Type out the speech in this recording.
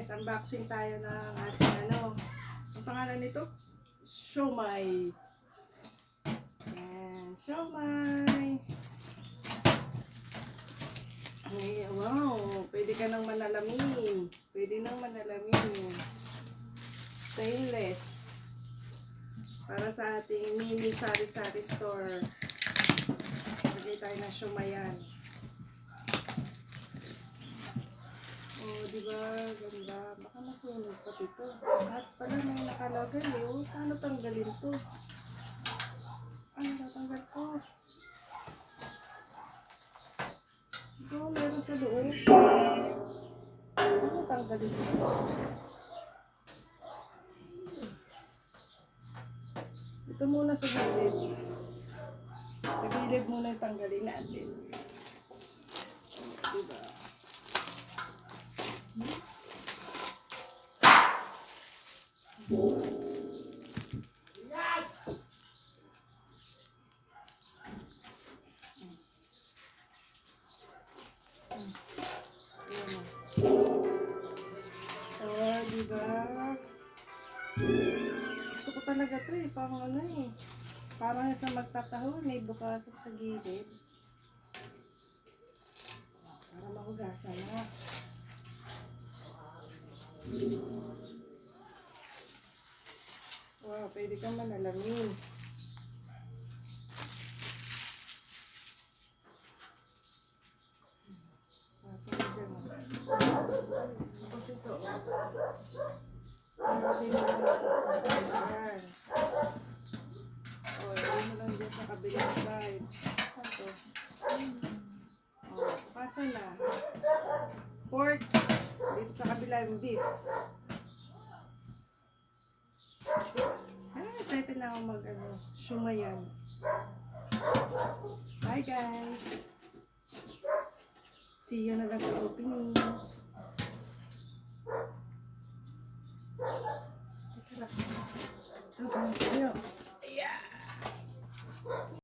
guys, unboxing tayo ng ating ano. Ang pangalan nito? Siomai. Yan, siomai. Ay, wow, pwede ka nang manalamin. Pwede nang manalamin. Stainless. Para sa ating mini sari-sari store. Lagay tayo ng siomayan. Oh, diba? Ganda. Baka masunog pa dito. At pala may nakalagay eh. Oh, paano tanggalin to? Ano tatanggal ko? Ito, meron sa loob. Ano tanggalin ko? Ito muna sa gilid. Sa gilid muna yung tanggalin natin. Diba? Oh, diba? Gusto ko talaga to eh. Parang ano eh. Parang sa magtataho, may bukasan sa gilid. Para mahugasan na. Wow, pwede kang manalamin. Tapos ito. Hindi mo lang yan. O, hindi mo lang dyan sa kabilang side. Ito. O, pasa na. Pork. Dito sa kabilang beef. Excited na ako siumayan. Bye guys! See you na lang sa opening. Teka lang.